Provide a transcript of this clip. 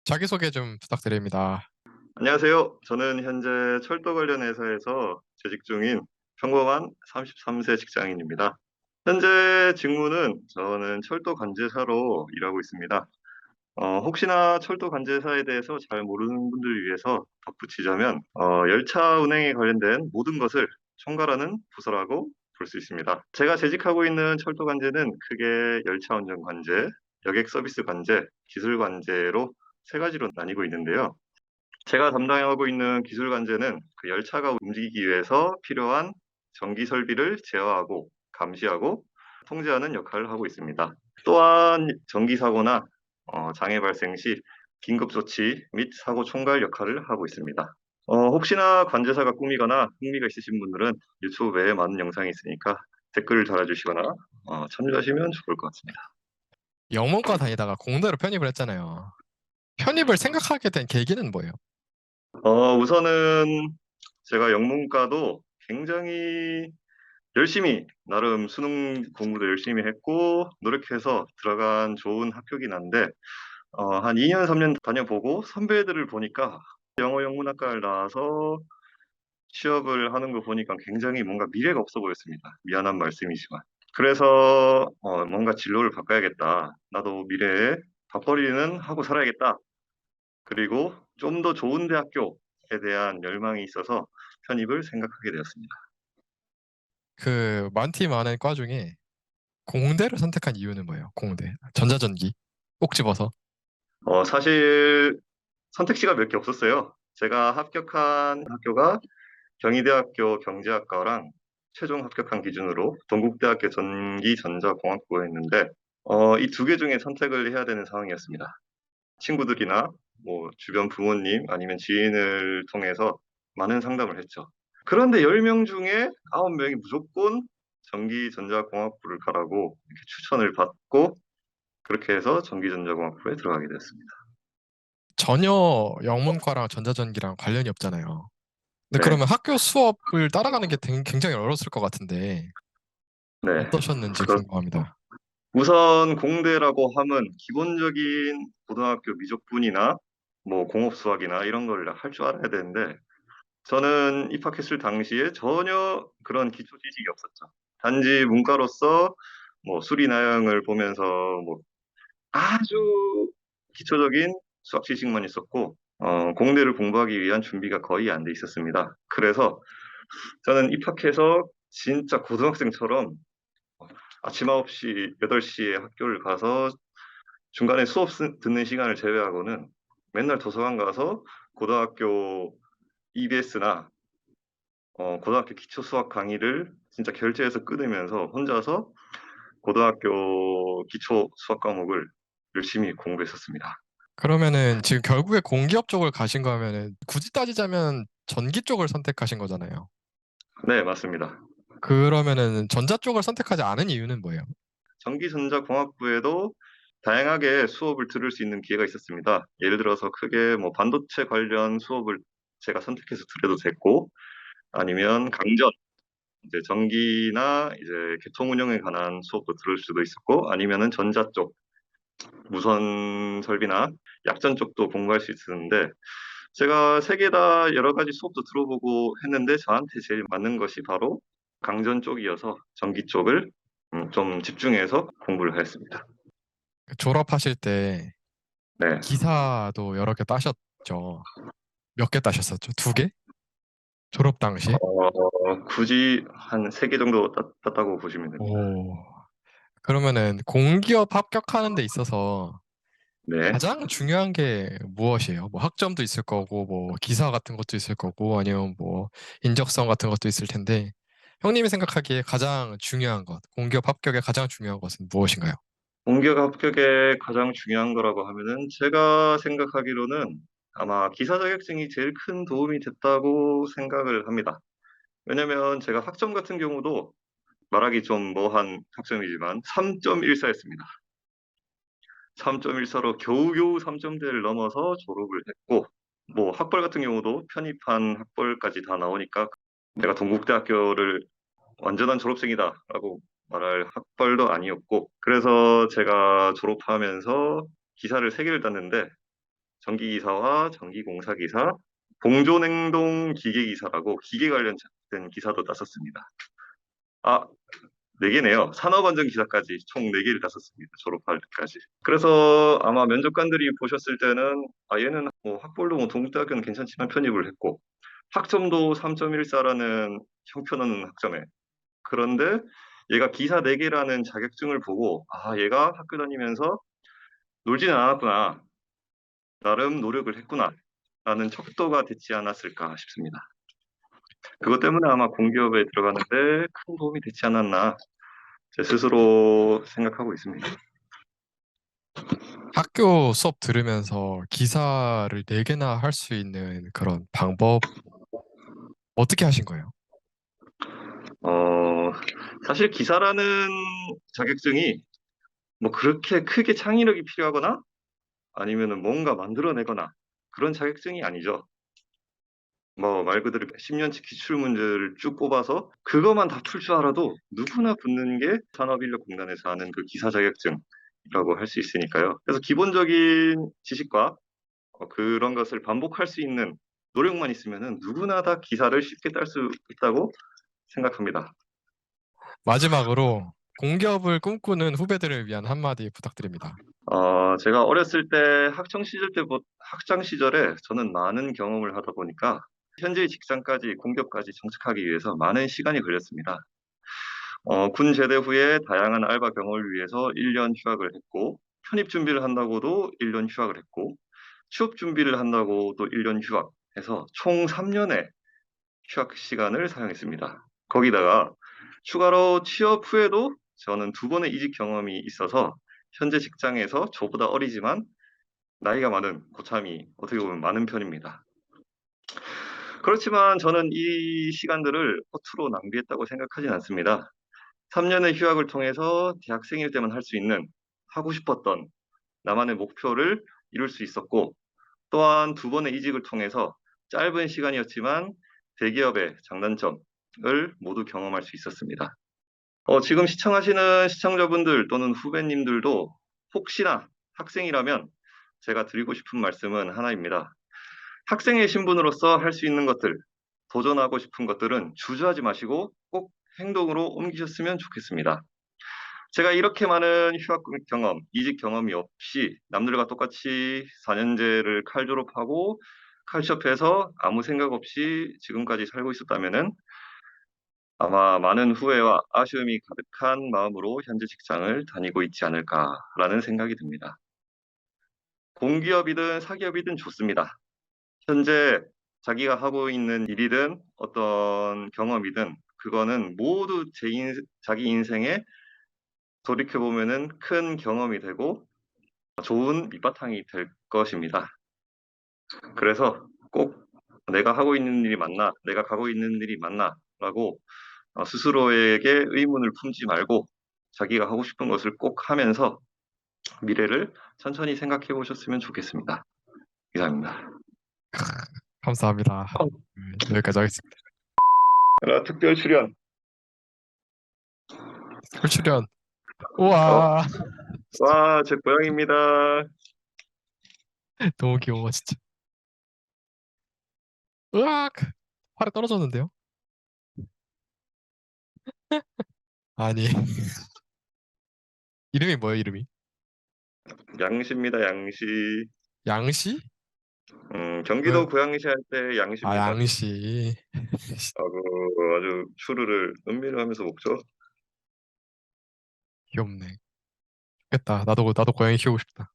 자기소개 좀 부탁드립니다. 안녕하세요. 저는 현재 철도 관련 회사에서 재직 중인 평범한 33세 직장인입니다. 현재 직무는 저는 철도 관제사로 일하고 있습니다. 혹시나 철도 관제사에 대해서 잘 모르는 분들을 위해서 덧붙이자면, 열차 운행에 관련된 모든 것을 총괄하는 부서라고 볼 수 있습니다. 제가 재직하고 있는 철도 관제는 크게 열차 운전 관제, 여객 서비스 관제, 기술 관제로 세 가지로 나뉘고 있는데요. 제가 담당하고 있는 기술 관제는 그 열차가 움직이기 위해서 필요한 전기 설비를 제어하고 감시하고 통제하는 역할을 하고 있습니다. 또한 전기 사고나 장애 발생 시 긴급 조치 및 사고 총괄 역할을 하고 있습니다. 혹시나 관제사가 꿈이거나 흥미가 있으신 분들은 유튜브에 많은 영상이 있으니까 댓글을 달아주시거나 참조하시면 좋을 것 같습니다. 영문과 다니다가 공대로 편입을 했잖아요. 편입을 생각하게 된 계기는 뭐예요? 우선은 제가 영문과도 굉장히 열심히 나름 수능 공부도 열심히 했고 노력해서 들어간 좋은 학교긴 한데 한 2년 3년 다녀보고 선배들을 보니까 영어 영문학과를 나와서 취업을 하는 거 보니까 굉장히 뭔가 미래가 없어 보였습니다. 미안한 말씀이지만. 그래서 뭔가 진로를 바꿔야겠다. 나도 미래에 밥벌이는 하고 살아야겠다. 그리고 좀 더 좋은 대학교에 대한 열망이 있어서 편입을 생각하게 되었습니다. 그 많디 많은 과 중에 공대를 선택한 이유는 뭐예요? 공대. 전자전기. 꼭 집어서. 사실 선택지가 몇 개 없었어요. 제가 합격한 학교가 경희대학교 경제학과랑 최종 합격한 기준으로 동국대학교 전기전자공학부였는데 이 두 개 중에 선택을 해야 되는 상황이었습니다. 친구들이나 뭐 주변 부모님 아니면 지인을 통해서 많은 상담을 했죠. 그런데 10명 중에 9명이 무조건 전기전자공학부를 가라고 이렇게 추천을 받고 그렇게 해서 전기전자공학부에 들어가게 됐습니다. 전혀 영문과랑 전자전기랑 관련이 없잖아요. 근데 네, 그러면 학교 수업을 따라가는 게 굉장히 어려웠을 것 같은데 네. 어떠셨는지 그렇 궁금합니다. 우선 공대라고 하면 기본적인 고등학교 미적분이나 뭐 공업 수학이나 이런 걸 할 줄 알아야 되는데 저는 입학했을 당시에 전혀 그런 기초 지식이 없었죠. 단지 문과로서 뭐 수리나형을 보면서 뭐 아주 기초적인 수학 지식만 있었고 공대를 공부하기 위한 준비가 거의 안 돼 있었습니다. 그래서 저는 입학해서 진짜 고등학생처럼 아침 9시, 8시에 학교를 가서 중간에 수업 듣는 시간을 제외하고는 맨날 도서관 가서 고등학교 EBS나 고등학교 기초 수학 강의를 진짜 결제해서 끊으면서 혼자서 고등학교 기초 수학 과목을 열심히 공부했었습니다. 그러면은 지금 결국에 공기업 쪽을 가신 거면은 굳이 따지자면 전기 쪽을 선택하신 거잖아요. 네, 맞습니다. 그러면은 전자 쪽을 선택하지 않은 이유는 뭐예요? 전기전자공학부에도 다양하게 수업을 들을 수 있는 기회가 있었습니다. 예를 들어서 크게 뭐 반도체 관련 수업을 제가 선택해서 들어도 됐고, 아니면 강전, 이제 전기나 이제 교통 운영에 관한 수업도 들을 수도 있었고, 아니면은 전자 쪽, 무선 설비나 약전 쪽도 공부할 수 있었는데, 제가 세 개 다 여러 가지 수업도 들어보고 했는데 저한테 제일 맞는 것이 바로 강전 쪽이어서 전기 쪽을 좀 집중해서 공부를 했습니다. 졸업하실 때 네. 기사도 여러 개 따셨죠? 몇 개 따셨었죠? 두 개? 졸업 당시에? 굳이 한 세 개 정도 땄다고 보시면 됩니다. 오. 그러면은 공기업 합격하는 데 있어서 네. 가장 중요한 게 무엇이에요? 뭐 학점도 있을 거고, 뭐 기사 같은 것도 있을 거고, 아니면 뭐 인적성 같은 것도 있을 텐데, 형님이 생각하기에 가장 중요한 것, 공기업 합격의 가장 중요한 것은 무엇인가요? 공기업 합격에 가장 중요한 거라고 하면은 제가 생각하기로는 아마 기사 자격증이 제일 큰 도움이 됐다고 생각을 합니다. 왜냐면 제가 학점 같은 경우도 말하기 좀 뭐한 학점이지만 3.14였습니다. 3.14로 겨우겨우 3점대를 넘어서 졸업을 했고, 뭐 학벌 같은 경우도 편입한 학벌까지 다 나오니까 내가 동국대학교를 완전한 졸업생이다라고 말할 학벌도 아니었고, 그래서 제가 졸업하면서 기사를 세 개를 땄는데 전기기사와 전기공사기사, 공조냉동 기계기사라고 기계 관련된 기사도 땄었습니다. 아, 네 개네요. 산업안전기사까지 총 네 개를 땄었습니다. 졸업할 때까지. 그래서 아마 면접관들이 보셨을 때는 얘는 뭐 학벌도 뭐 동국대학교는 괜찮지만 편입을 했고 학점도 3.14라는 형편없는 학점에 그런데 얘가 기사 4개라는 자격증을 보고 얘가 학교 다니면서 놀지는 않았구나. 나름 노력을 했구나. 라는 척도가 됐지 않았을까 싶습니다. 그것 때문에 아마 공기업에 들어가는데 큰 도움이 됐지 않았나 제 스스로 생각하고 있습니다. 학교 수업 들으면서 기사를 4개나 할 수 있는 그런 방법 어떻게 하신 거예요? 어, 사실 기사라는 자격증이 뭐 그렇게 크게 창의력이 필요하거나 아니면은 뭔가 만들어내거나 그런 자격증이 아니죠. 뭐 말 그대로 10년치 기출 문제를 쭉 뽑아서 그것만 다 풀 줄 알아도 누구나 붙는 게 산업인력공단에서 하는 그 기사 자격증이라고 할 수 있으니까요. 그래서 기본적인 지식과 그런 것을 반복할 수 있는 노력만 있으면은 누구나 다 기사를 쉽게 딸 수 있다고 생각합니다. 마지막으로 공기업을 꿈꾸는 후배들을 위한 한마디 부탁드립니다. 제가 어렸을 때 학창 시절에 저는 많은 경험을 하다 보니까 현재의 직장까지 공기업까지 정착하기 위해서 많은 시간이 걸렸습니다. 군 제대 후에 다양한 알바 경험을 위해서 1년 휴학을 했고 편입 준비를 한다고도 1년 휴학을 했고 취업 준비를 한다고도 1년 휴학해서 총 3년의 휴학 시간을 사용했습니다. 거기다가 추가로 취업 후에도 저는 2번의 이직 경험이 있어서 현재 직장에서 저보다 어리지만 나이가 많은 고참이 어떻게 보면 많은 편입니다. 그렇지만 저는 이 시간들을 허투루 낭비했다고 생각하진 않습니다. 3년의 휴학을 통해서 대학생일 때만 할 수 있는 하고 싶었던 나만의 목표를 이룰 수 있었고 또한 2번의 이직을 통해서 짧은 시간이었지만 대기업의 장단점을 모두 경험할 수 있었습니다. 지금 시청하시는 시청자분들 또는 후배님들도 혹시나 학생이라면 제가 드리고 싶은 말씀은 하나입니다. 학생의 신분으로서 할 수 있는 것들, 도전하고 싶은 것들은 주저하지 마시고 꼭 행동으로 옮기셨으면 좋겠습니다. 제가 이렇게 많은 휴학 경험, 이직 경험이 없이 남들과 똑같이 4년제를 칼 졸업하고 칼 취업해서 아무 생각 없이 지금까지 살고 있었다면은 아마 많은 후회와 아쉬움이 가득한 마음으로 현재 직장을 다니고 있지 않을까라는 생각이 듭니다. 공기업이든 사기업이든 좋습니다. 현재 자기가 하고 있는 일이든 어떤 경험이든 그거는 모두 자기 인생에 돌이켜보면은 큰 경험이 되고 좋은 밑바탕이 될 것입니다. 그래서 꼭 내가 하고 있는 일이 맞나, 내가 가고 있는 일이 맞나, 라고 스스로에게 의문을 품지 말고 자기가 하고 싶은 것을 꼭 하면서 미래를 천천히 생각해 보셨으면 좋겠습니다. 이상입니다. 감사합니다. 여기까지 하겠습니다. 특별 출연. 출연. 어, 우와, 와, 제 고향입니다. 너무 귀여워, 진짜. 으악! 팔에 떨어졌는데요? 아니, 이름이 뭐예요, 이름이? 양시입니다, 양시. 양씨? 경기도 왜? 고양시 할 때 아, 양시입니다. 양씨. 아주 추루를 음미를 하면서 먹죠. 귀엽네. 좋겠다. 나도 고양이 키우고 싶다.